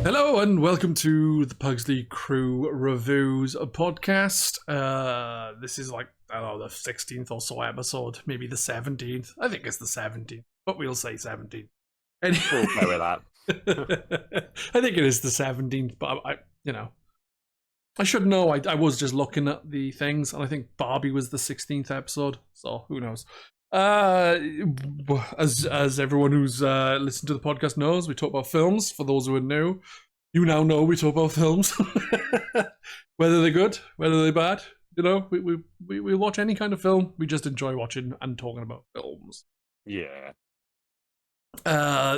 Hello and welcome to the Pugsley Crew Reviews Podcast. This is like, I don't know, the 16th or so episode, maybe the 17th. I think it's the 17th, but we'll say 17th. Anyway, We'll go with that. I think it is the 17th, but I should know. I was just looking at the things, and I think Barbie was the 16th episode, so who knows. As everyone who's listened to the podcast knows, we talk about films. For those who are new, you now know we talk about films. Whether they're good, whether they're bad, we watch any kind of film. We just enjoy watching and talking about films. Yeah.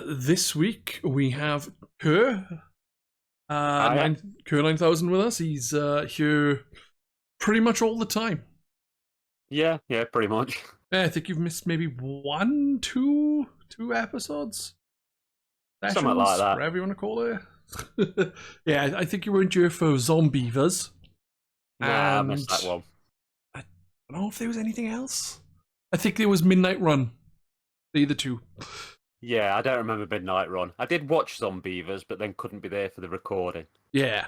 This week we have Kerr. Kerr 9000 with us. He's here pretty much all the time. Yeah, pretty much. I think you've missed maybe two episodes. Something like that. Whatever you want to call it. Yeah, I think you weren't here for Zombievers. Nah, I missed that one. I don't know if there was anything else. I think there was Midnight Run. The two. Yeah, I don't remember Midnight Run. I did watch Zombievers, but then couldn't be there for the recording. Yeah.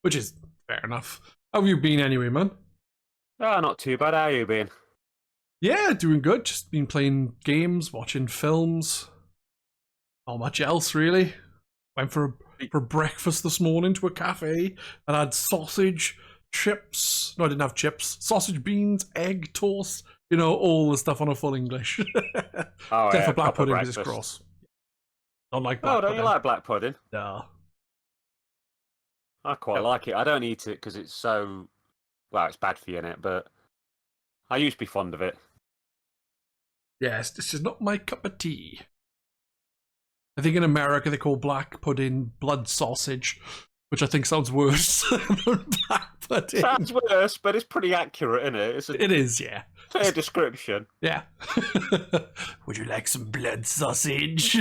Which is fair enough. How have you been anyway, man? Ah, not too bad. How you been? Yeah, doing good. Just been playing games, watching films. Not much else, really. Went for breakfast this morning to a cafe and had sausage, chips. No, I didn't have chips. Sausage, beans, egg, toast. All the stuff on a full English. Except for black pudding because it's gross. Don't like black pudding. Oh, don't you like black pudding? No. I quite like it. I don't eat it because it's so... Well, it's bad for you, innit? But I used to be fond of it. Yes, this is not my cup of tea. I think in America they call black pudding blood sausage, which I think sounds worse than black pudding. Sounds worse, but it's pretty accurate, isn't it? It is, yeah. Fair description. Yeah. Would you like some blood sausage?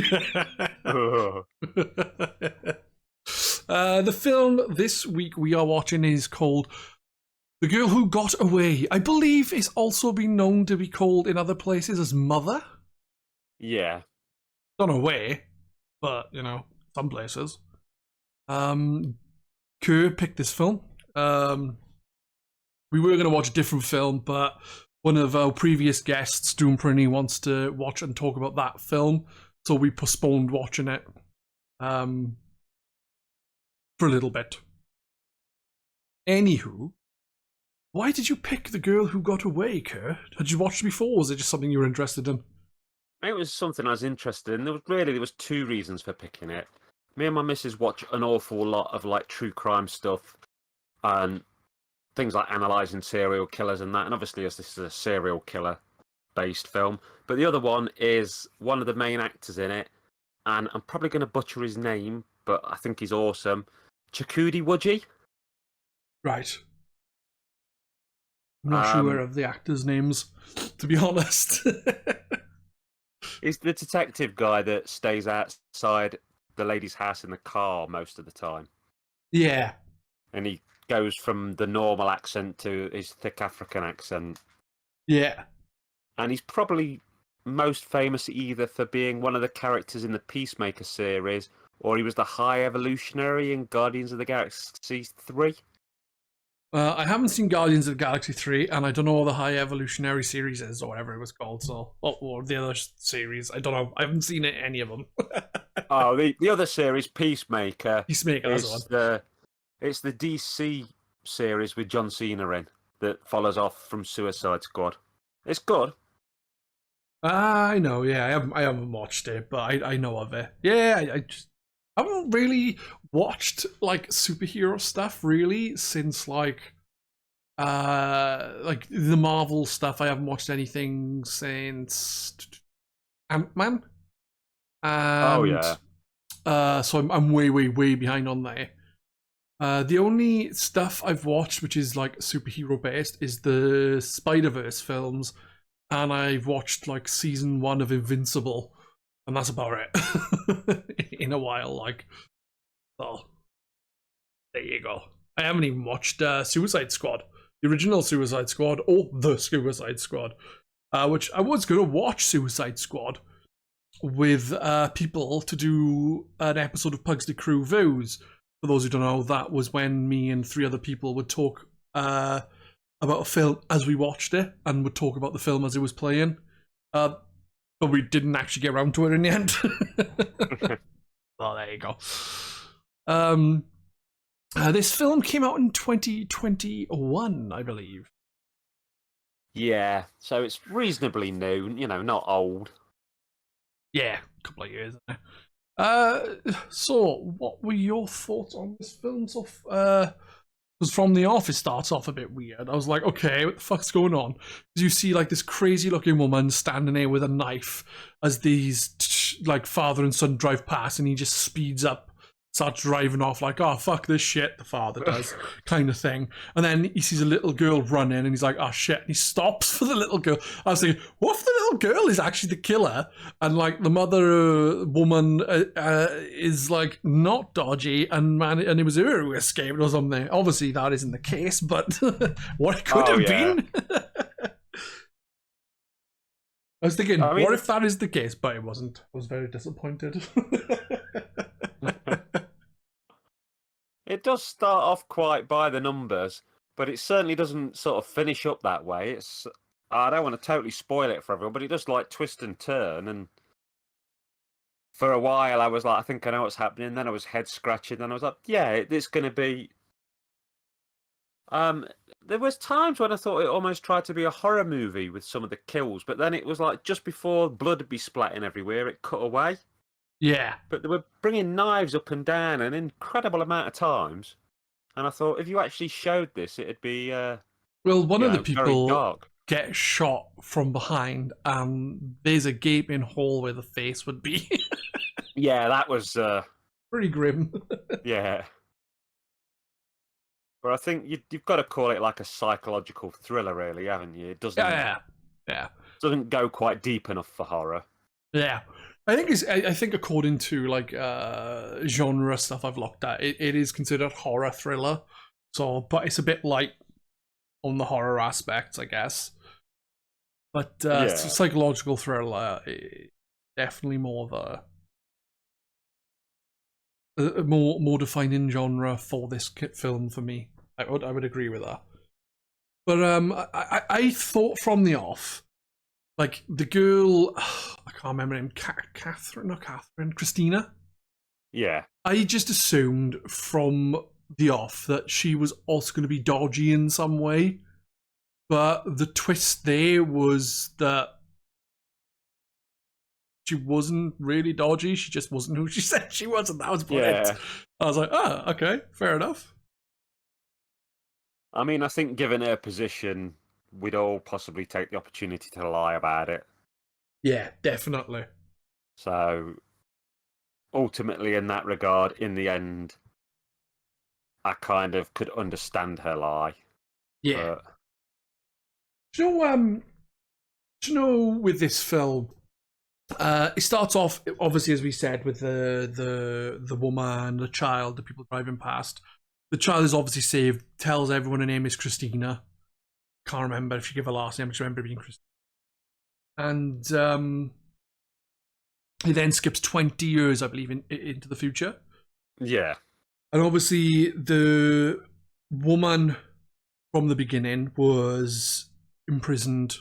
The film this week we are watching is called The Girl Who Got Away. I believe it's also been known to be called in other places as Mother. Yeah. Don't know where, but, some places. Kerr picked this film. We were going to watch a different film, but one of our previous guests, Doom Prinny, wants to watch and talk about that film, so we postponed watching it for a little bit. Anywho, why did you pick The Girl Who Got Away, Kerr? Had you watched it before, or was it just something you were interested in? It was something I was interested in. There was two reasons for picking it. Me and my missus watch an awful lot of true crime stuff and things like analysing serial killers and that. And obviously, this is a serial killer based film. But the other one is one of the main actors in it, and I'm probably going to butcher his name, but I think he's awesome. Chakudi Wudgie. Right. I'm not sure of the actors' names, to be honest. He's the detective guy that stays outside the lady's house in the car most of the time. Yeah. And he goes from the normal accent to his thick African accent. Yeah. And he's probably most famous either for being one of the characters in the Peacemaker series, or he was the High Evolutionary in Guardians of the Galaxy 3. I haven't seen Guardians of the Galaxy 3, and I don't know what the High Evolutionary series is, or whatever it was called, or the other series. I don't know. I haven't seen any of them. Oh, the other series, Peacemaker. Peacemaker, that's one. It's the DC series with John Cena in that follows off from Suicide Squad. It's good. I know, yeah. I haven't watched it, but I know of it. Yeah, I haven't really watched superhero stuff really since the Marvel stuff. I haven't watched anything since Ant-Man. Oh yeah. So I'm way behind on there. The only stuff I've watched which is superhero based is the Spider-Verse films, and I've watched season 1 of Invincible. And that's about it. In a while, well, there you go. I haven't even watched Suicide Squad, the original Suicide Squad, or the Suicide Squad, which I was going to watch Suicide Squad, with people to do an episode of Pugsley Crew Reviews. For those who don't know, that was when me and 3 other people would talk about a film as we watched it, and would talk about the film as it was playing. But we didn't actually get around to it in the end. Well, there you go. This film came out in 2021, I believe. Yeah, so it's reasonably new, not old. Yeah, a couple of years. So, what were your thoughts on this film? So, because from the off, it starts off a bit weird. I was like, okay, what the fuck's going on? Because you see, like, this crazy-looking woman standing there with a knife as these, like, father and son drive past, and he just speeds up, starts driving off like, oh, fuck this shit, the father does, kind of thing. And then he sees a little girl running, and he's like, oh, shit, and he stops for the little girl. I was thinking, what if the little girl is actually the killer? And, like, the mother woman is, like, not dodgy, and it was her who escaped or something. Obviously, that isn't the case, but what it could have been. I was thinking, what if that is the case? But it wasn't. I was very disappointed. It does start off quite by the numbers, but it certainly doesn't sort of finish up that way. I don't want to totally spoil it for everyone, but it does like twist and turn. And for a while, I was like, I think I know what's happening. Then I was head scratching. Then I was like, yeah, it's going to be. There was times when I thought it almost tried to be a horror movie with some of the kills, but then it was like just before blood would be splatting everywhere, it cut away. Yeah. But they were bringing knives up and down an incredible amount of times. And I thought, if you actually showed this, it'd be well, one of the people get gets shot from behind, and there's a gaping hole where the face would be. Yeah, that was pretty grim. Yeah. But I think you've got to call it like a psychological thriller, really, haven't you? It doesn't. Yeah. Doesn't go quite deep enough for horror. Yeah. I think according to like genre stuff I've looked at, it is considered horror thriller. So, but it's a bit light on the horror aspects, I guess. But psychological thriller, definitely more of a more defining genre for this film for me. I would agree with that. But I thought from the off, like the girl, I can't remember her name, Christina. Yeah. I just assumed from the off that she was also going to be dodgy in some way, but the twist there was that she wasn't really dodgy. She just wasn't who she said she was, and that was it. I was like, oh, okay, fair enough. I mean, I think given her position, we'd all possibly take the opportunity to lie about it. Yeah, definitely. So, ultimately, in that regard, in the end, I kind of could understand her lie. Yeah. But... Do you know, with this film, it starts off, obviously, as we said, with the woman, the child, the people driving past. The child is obviously saved, tells everyone her name is Christina. Can't remember if she gave her last name, I just remember it being Christina. And it then skips 20 years, I believe, into the future. Yeah. And obviously, the woman from the beginning was imprisoned,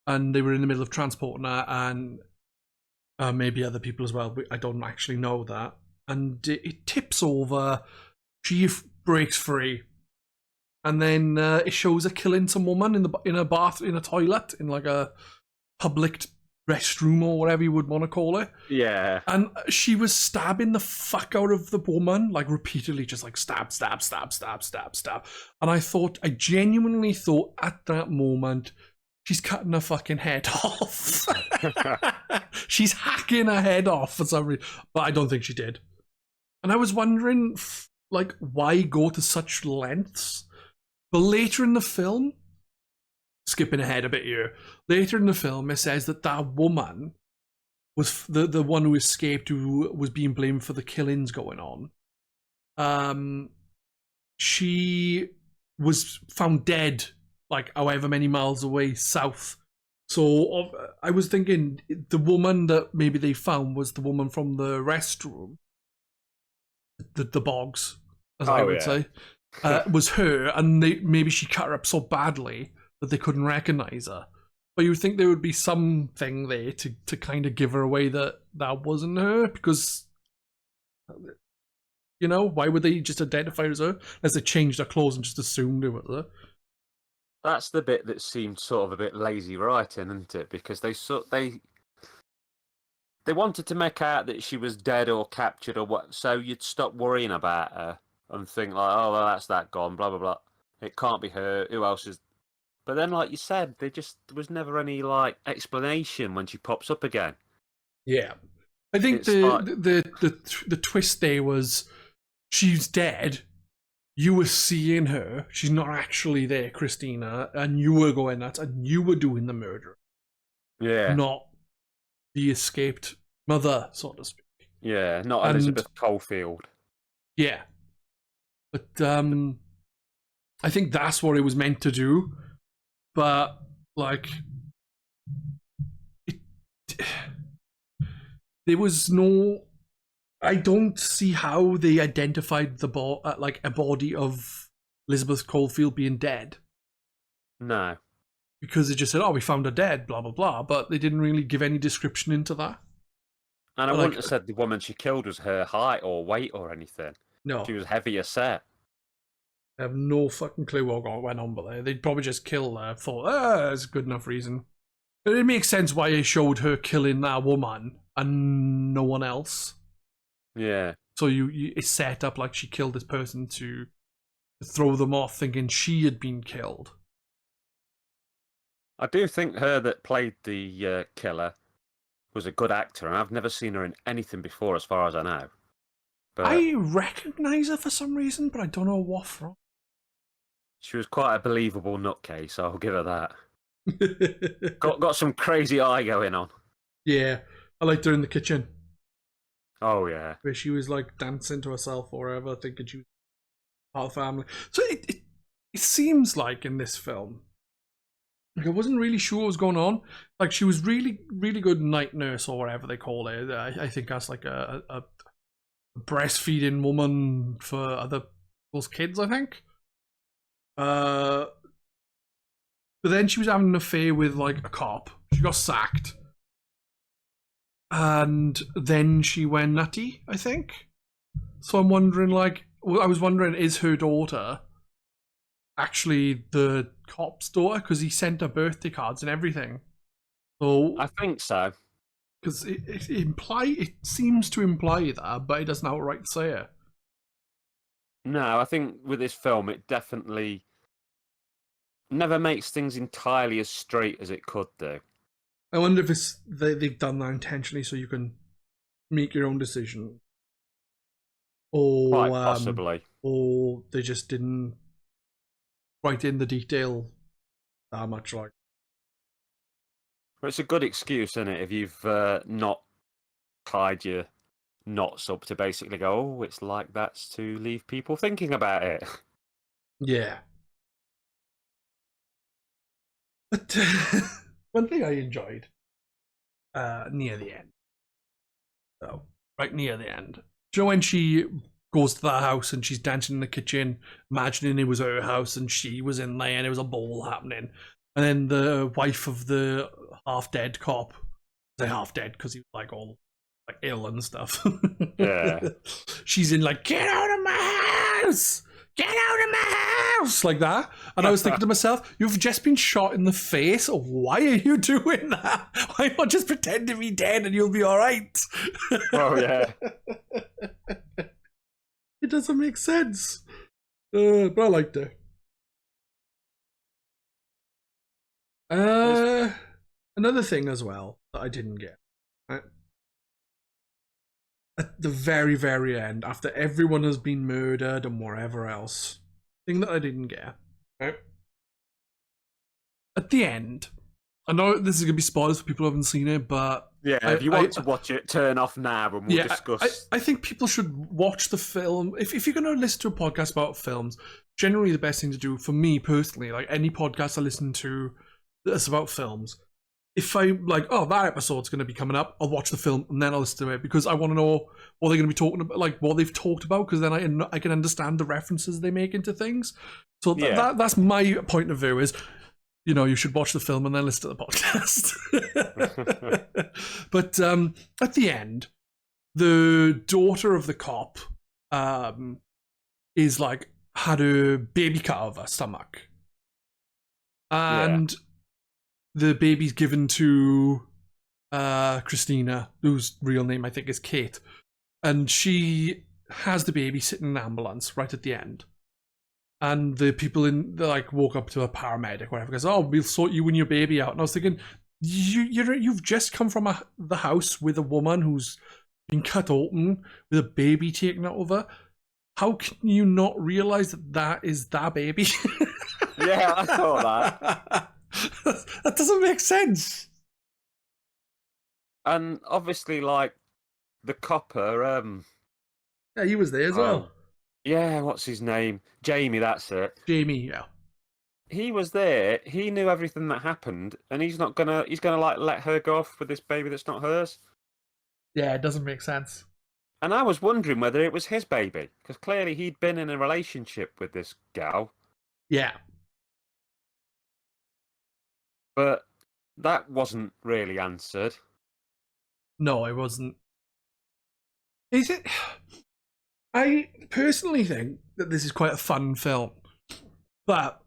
and they were in the middle of transporting her, and maybe other people as well, but I don't actually know that. And it tips over, she breaks free, and then it shows her killing some woman in a bath, in a toilet, in like a public restroom or whatever you would want to call it. Yeah. And she was stabbing the fuck out of the woman, like repeatedly, just like stab. And I genuinely thought at that moment, she's cutting her fucking head off. She's hacking her head off for some reason, but I don't think she did. And I was wondering, like, why go to such lengths? But later in the film, skipping ahead a bit here, later in the film, it says that woman was the one who escaped, who was being blamed for the killings going on. She was found dead, like however many miles away south. So I was thinking the woman that maybe they found was the woman from the restroom, the bogs, as I would say, was her, and maybe she cut her up so badly that they couldn't recognize her. But you would think there would be something there to kind of give her away that wasn't her, because, you know, why would they just identify her as her? Unless they changed her clothes and just assumed it was her. That's the bit that seemed sort of a bit lazy writing, isn't it? Because they wanted to make out that she was dead or captured or what, so you'd stop worrying about her and think like, oh, well, that's that gone, blah blah blah. It can't be her. Who else is? But then, like you said, there was never any like explanation when she pops up again. Yeah, I think the twist there was she's dead. You were seeing her. She's not actually there, Christina, and you were going nuts, and you were doing the murder. Yeah, not the escaped mother, so to speak. Yeah, not Elizabeth Caulfield. Yeah, but I think that's what it was meant to do. But like, there was no. I don't see how they identified like a body of Elizabeth Caulfield being dead. No, because they just said, "Oh, we found her dead," blah blah blah, but they didn't really give any description into that. And I wouldn't have said the woman she killed was her height or weight or anything. No, she was heavier set. I have no fucking clue what went on, but they'd probably just kill her. Thought, that's a good enough reason. It makes sense why they showed her killing that woman and no one else. Yeah. So it's set up like she killed this person to throw them off, thinking she had been killed. I do think her that played the killer was a good actor, and I've never seen her in anything before, as far as I know. But I recognise her for some reason, but I don't know what from. She was quite a believable nutcase, I'll give her that. got some crazy eye going on. Yeah, I liked her in the kitchen. Oh, yeah. Where she was like dancing to herself or whatever, thinking she was part of the family. So it seems like in this film, like I wasn't really sure what was going on. Like she was really, really good night nurse or whatever they call it. I think that's like a breastfeeding woman for other people's kids, I think. But then she was having an affair with like a cop. She got sacked. And then she went nutty, I think. So I'm wondering, is her daughter actually the cop's daughter? Because he sent her birthday cards and everything. So I think so. Because it seems to imply that, but it doesn't outright say it. No, I think with this film, it definitely never makes things entirely as straight as it could do. I wonder if they've done that intentionally so you can make your own decision. Or quite possibly. Or they just didn't write in the detail that much. Like, Well, it's a good excuse, isn't it, if you've not tied your knots up to basically go, oh, it's like that's to leave people thinking about it. Yeah. But one thing I enjoyed near the end. So, right near the end. Do you know when she goes to that house and she's dancing in the kitchen, imagining it was her house and she was in there and there was a ball happening. And then the wife of the half-dead cop, they're half-dead because he was like all like ill and stuff. Yeah. She's in like, get out of my house! Get out of my house! Like that. And I was thinking to myself, you've just been shot in the face. Why are you doing that? Why not just pretend to be dead and you'll be all right? Oh, yeah. It doesn't make sense. But I liked it. Another thing as well that I didn't get. Right? At the very, very end, after everyone has been murdered and whatever else, thing that I didn't get. Right? At the end, I know this is going to be spoilers for people who haven't seen it, but... Yeah, if you want to watch it, turn off now and we'll discuss. I think people should watch the film. If you're going to listen to a podcast about films, generally the best thing to do, for me personally, like any podcast I listen to that's about films, if I'm like, oh, that episode's going to be coming up, I'll watch the film and then I'll listen to it because I want to know what they're going to be talking about, like what they've talked about, because then I can understand the references they make into things. So that's my point of view is, you should watch the film and then listen to the podcast. But at the end, the daughter of the cop is like had a baby cut out of her stomach. And the baby's given to Christina, whose real name I think is Kate. And she has the baby sitting in an ambulance right at the end. And the people woke up to a paramedic or whatever, goes, oh, we'll sort you and your baby out. And I was thinking, you've just come from the house with a woman who's been cut open with a baby taken out of her. How can you not realize that is that baby? Yeah, I thought that. That doesn't make sense. And obviously, like, the copper... yeah, he was there as well. Yeah, what's his name? Jamie, that's it. Jamie, yeah. He was there, he knew everything that happened, and he's gonna like let her go off with this baby that's not hers. Yeah, it doesn't make sense. And I was wondering whether it was his baby, because clearly he'd been in a relationship with this gal. Yeah. But that wasn't really answered. No, it wasn't. Is it? I personally think that this is quite a fun film. But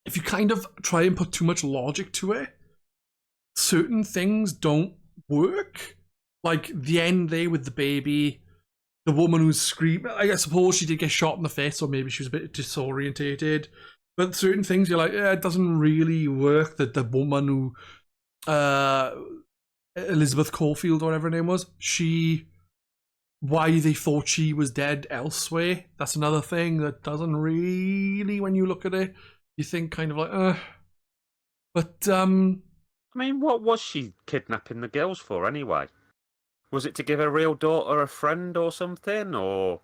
if you kind of try and put too much logic to it, certain things don't work. Like the end there with the baby, the woman who's screaming. I suppose she did get shot in the face, or maybe she was a bit disorientated. But certain things you're like, it doesn't really work. That the woman who, Elizabeth Caulfield or whatever her name was, why they thought she was dead elsewhere. That's another thing that doesn't really, when you look at it, you think kind of like, But, I mean, what was she kidnapping the girls for anyway? Was it to give her real daughter a friend or something, or...?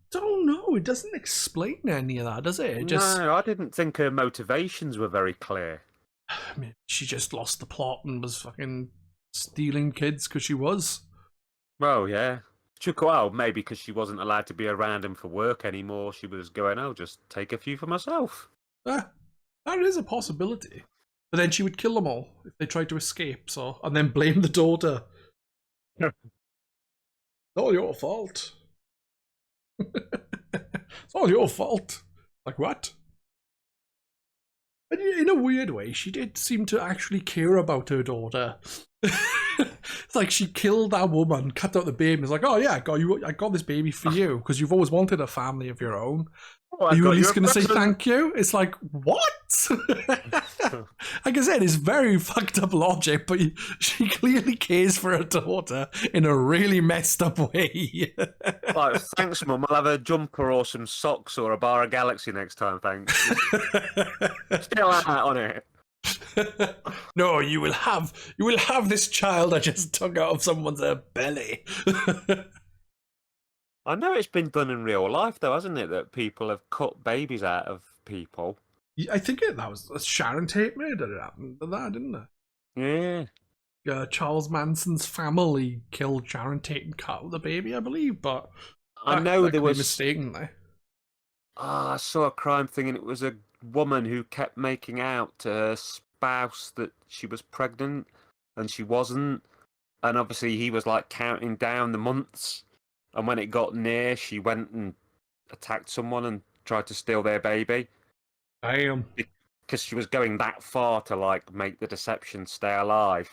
Don't know. It doesn't explain any of that, does it? No, I didn't think her motivations were very clear. I mean, she just lost the plot and was fucking stealing kids because she was. Well, yeah. Well, maybe because she wasn't allowed to be around him for work anymore. She was going, oh, just take a few for myself. That is a possibility. But then she would kill them all if they tried to escape, and then blame the daughter. It's all your fault. It's all your fault. Like, what? And in a weird way, she did seem to actually care about her daughter. It's like she killed that woman, cut out the baby. It's like, oh yeah, I got this baby for you because you've always wanted a family of your own. Are you at least going to say thank you? It's like, what? Like I said, it's very fucked up logic, but she clearly cares for her daughter in a really messed up way. Like, thanks, Mum. I'll have a jumper or some socks or a bar of Galaxy next time, thanks. Still out on it. No, you will have this child I just took out of someone's belly. I know it's been done in real life, though, hasn't it? That people have cut babies out of people. I think that was Sharon Tate murder. It happened to that, didn't it? Yeah. Charles Manson's family killed Sharon Tate and cut out the baby, I believe. But I know there was mistakenly. I saw a crime thing, and it was a woman who kept making out to her spouse that she was pregnant, and she wasn't. And obviously, he was like counting down the months. And when it got near, she went and attacked someone and tried to steal their baby. Damn. Because she was going that far to, like, make the deception stay alive.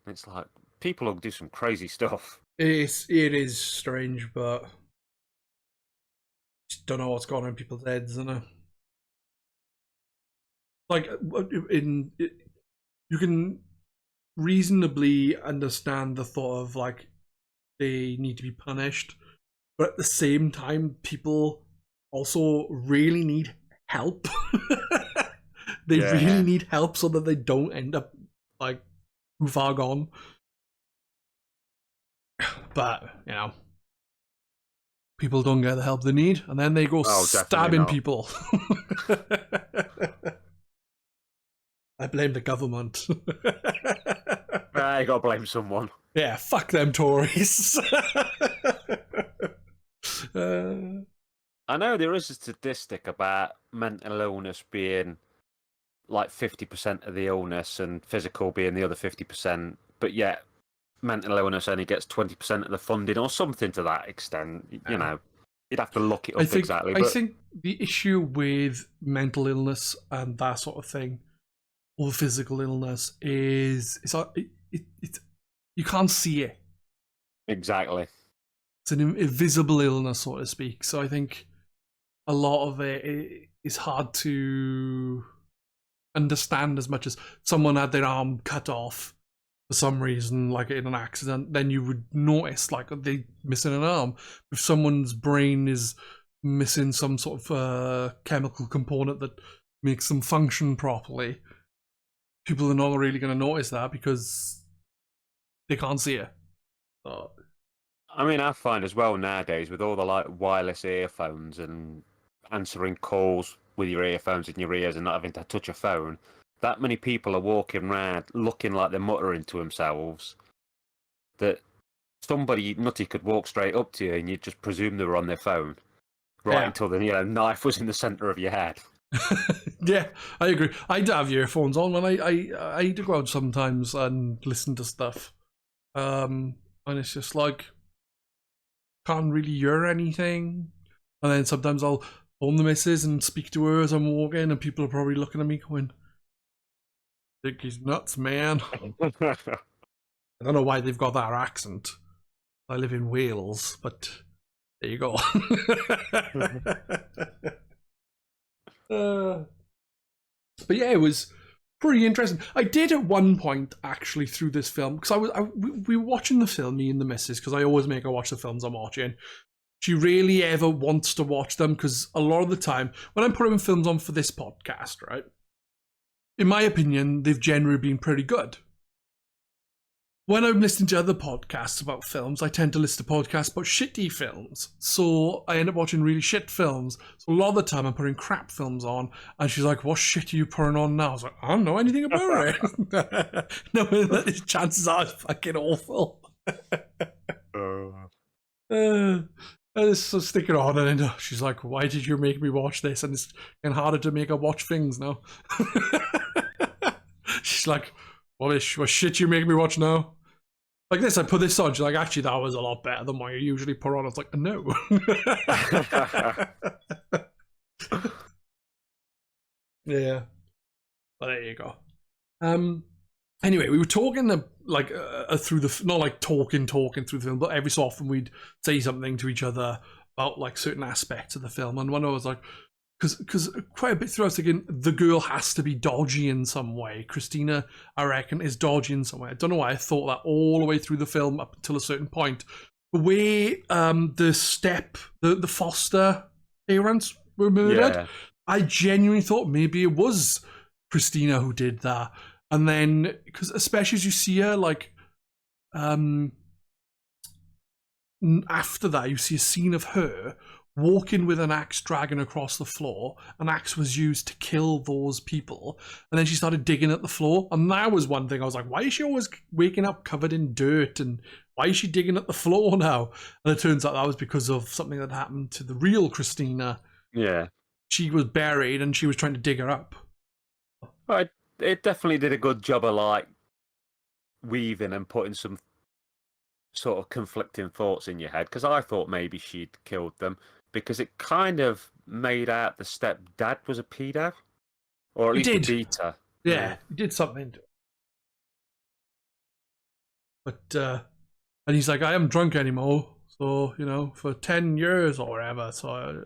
And it's like, people will do some crazy stuff. It is strange, but just don't know what's going on in people's heads, isn't it? Like, you can reasonably understand the thought of, like, they need to be punished, but at the same time, people also really need help. They really need help so that they don't end up like too far gone. But people don't get the help they need, and then they go stabbing people. I blame the government. You gotta blame someone. Yeah, fuck them Tories. I know there is a statistic about mental illness being like 50% of the illness and physical being the other 50%, but yet mental illness only gets 20% of the funding or something to that extent. You know, you'd have to look it up exactly. I think the issue with mental illness and that sort of thing, or physical illness, is you can't see it. Exactly. It's an invisible illness, so to speak. So I think a lot of it is hard to understand as much as someone had their arm cut off for some reason, like in an accident, then you would notice like they missing an arm. If someone's brain is missing some sort of chemical component that makes them function properly, people are not really going to notice that because they can't see it. So, I mean, I find as well nowadays with all the like wireless earphones and answering calls with your earphones in your ears and not having to touch a phone, that many people are walking around looking like they're muttering to themselves, that somebody nutty could walk straight up to you and you'd just presume they were on their phone until the knife was in the centre of your head. Yeah, I agree. I do have earphones on when I do go out sometimes and listen to stuff, and it's just like can't really hear anything. And then sometimes I'll phone the missus and speak to her as I'm walking, and people are probably looking at me going, "I think he's nuts, man." I don't know why they've got that accent. I live in Wales, but there you go. But yeah, it was pretty interesting. I did at one point actually through this film, because we were watching the film, me and the missus, because I always make her watch the films I'm watching. She rarely ever wants to watch them, because a lot of the time when I'm putting films on for this podcast, right, in my opinion, they've generally been pretty good. When I'm listening to other podcasts about films, I tend to listen to podcasts about shitty films. So I end up watching really shit films. So a lot of the time I'm putting crap films on, and she's like, "What shit are you putting on now?" I was like, "I don't know anything about it." Knowing that his chances are it's fucking awful. So stick it on, and then she's like, "Why did you make me watch this?" And it's getting harder to make her watch things now. She's like, what shit you make me watch now? Like this, I put this on. She's like, "Actually, that was a lot better than what you usually put on." I was like, "No." Yeah. Well, there you go. Anyway, we were talking through the, not like talking through the film, but every so often we'd say something to each other about like certain aspects of the film. And one I was like, because quite a bit through I was thinking the girl has to be dodgy in some way. Christina, I reckon, is dodgy in some way. I don't know why I thought that all the way through the film up until a certain point. The way the foster parents were murdered, I genuinely thought maybe it was Christina who did that. And then, because especially as you see her, like, after that, you see a scene of her walking with an axe dragging across the floor. An axe was used to kill those people. And then she started digging at the floor. And that was one thing I was like, why is she always waking up covered in dirt? And why is she digging at the floor now? And it turns out that was because of something that happened to the real Christina. Yeah. She was buried and she was trying to dig her up. Well, it definitely did a good job of like weaving and putting some sort of conflicting thoughts in your head, because I thought maybe she'd killed them, because it kind of made out the stepdad was a pedo, or at least a beater. Yeah, he did something to it. But and he's like, "I am drunk anymore, so for 10 years or whatever." So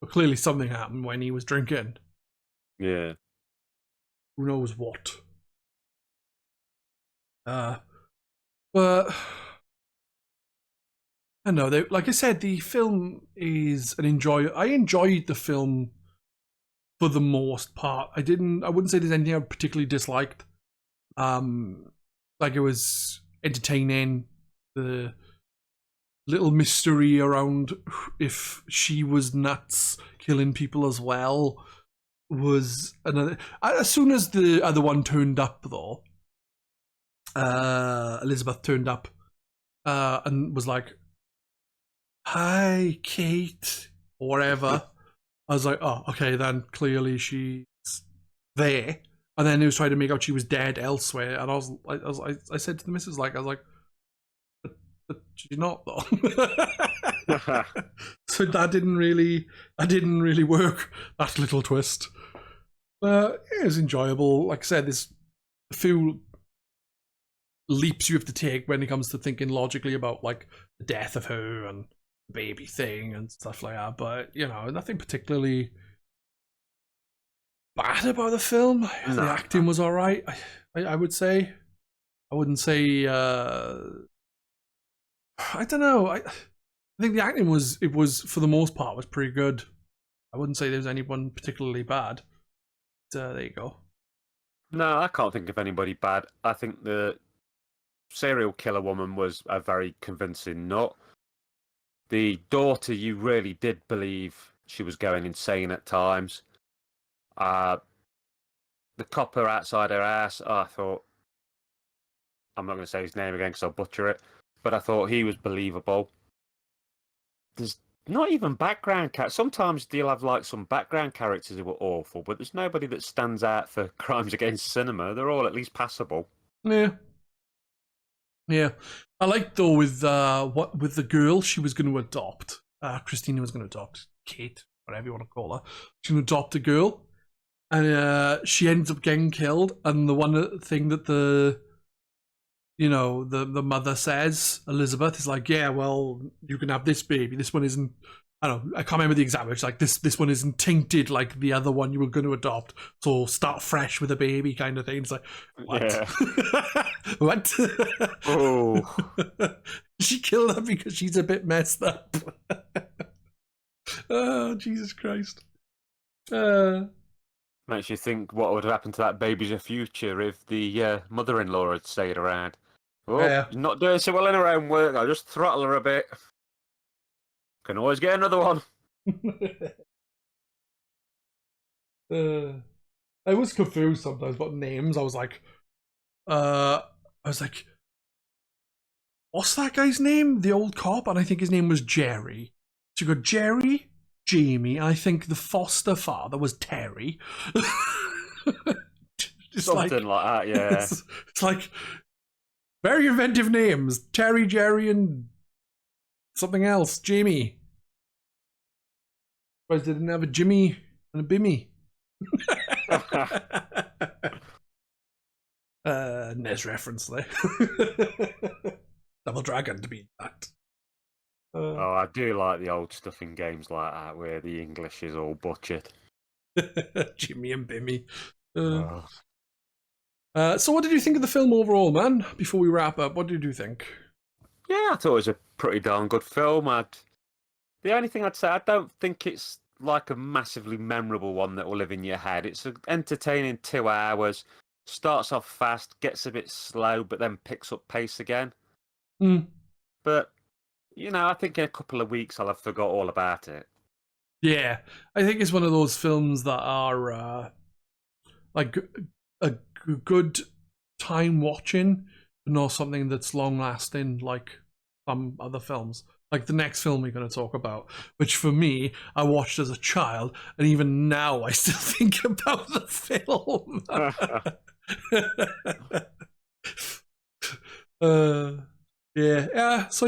clearly something happened when he was drinking. Yeah. Who knows what? But I know, like I said, the film is an I enjoyed the film for the most part. I wouldn't say there's anything I particularly disliked. Like, it was entertaining. The little mystery around if she was nuts killing people as well was another. As soon as the other one turned up, though, Elizabeth turned up and was like, "Hi, Kate," or whatever. I was like, "Oh, okay, then clearly she's there." And then he was trying to make out she was dead elsewhere, and I said to the missus, like, but she's not though. So that didn't really work. That little twist. Yeah, it was enjoyable. Like I said, there's a few leaps you have to take when it comes to thinking logically about like the death of her and the baby thing and stuff like that. But nothing particularly bad about the film. No. The acting was all right. I would say. I wouldn't say. I don't know. I think the acting was for the most part was pretty good. I wouldn't say there's anyone particularly bad. But, there you go. No, I can't think of anybody bad. I think the serial killer woman was a very convincing nut. The daughter, you really did believe she was going insane at times. The copper outside her house, I thought, I'm not going to say his name again because I'll butcher it, but I thought he was believable. There's not even background characters. Sometimes you'll have like some background characters who were awful, but there's nobody that stands out for crimes against cinema. They're all at least passable. Yeah. I liked though with the girl she was going to adopt. Christina was going to adopt Kate, whatever you want to call her. She's going to adopt a girl, and she ends up getting killed. And the one thing that the mother says, Elizabeth, is like, yeah, well, you can have this baby. This one isn't. I can't remember the exact. It's like this one isn't tainted like the other one you were going to adopt. So start fresh with a baby, kind of thing. It's like, what? Yeah. What? Oh, she killed her because she's a bit messed up. Oh, Jesus Christ. Makes you think what would have happened to that baby's future if the mother-in-law had stayed around. Oh, yeah. She's not doing so well in her own work. I'll just throttle her a bit. Can always get another one. I was confused sometimes about names. I was like, what's that guy's name? The old cop, and I think his name was Jerry. So you got Jerry, Jamie, and I think the foster father was Terry. Something like that, yeah. It's like very inventive names: Terry, Jerry, and something else. Jamie. But they didn't have a Jimmy and a Bimmy. NES reference there. Double Dragon, to be exact. I do like the old stuff in games like that where the English is all butchered. Jimmy and Bimmy. So what did you think of the film overall, man? Before we wrap up, what did you think? Yeah, I thought it was a pretty darn good film. The only thing I'd say, I don't think it's like a massively memorable one that will live in your head. It's an entertaining 2 hours. Starts off fast, gets a bit slow, but then picks up pace again. But, I think in a couple of weeks I'll have forgot all about it. Yeah, I think it's one of those films that are like a good time watching, but not something that's long lasting like some other films. Like the next film we're going to talk about, which for me, I watched as a child, and even now I still think about the film. So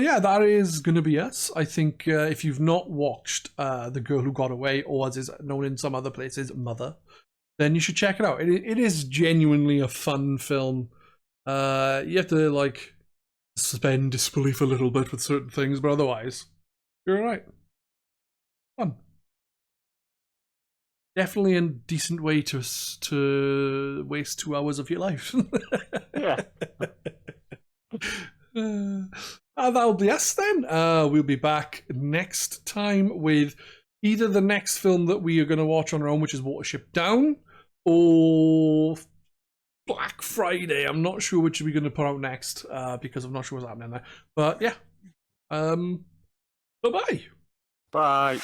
that is going to be us. I think if you've not watched The Girl Who Got Away, or as is known in some other places, Mother, then you should check it out. It is genuinely a fun film. You have to suspend disbelief a little bit with certain things, but otherwise, you're all right. Fun. Definitely a decent way to waste 2 hours of your life. Yeah. That'll be us then. We'll be back next time with either the next film that we are going to watch on our own, which is Watership Down, or Black Friday. I'm not sure which we're going to put out next because I'm not sure what's happening there. But yeah. Bye-bye. Bye.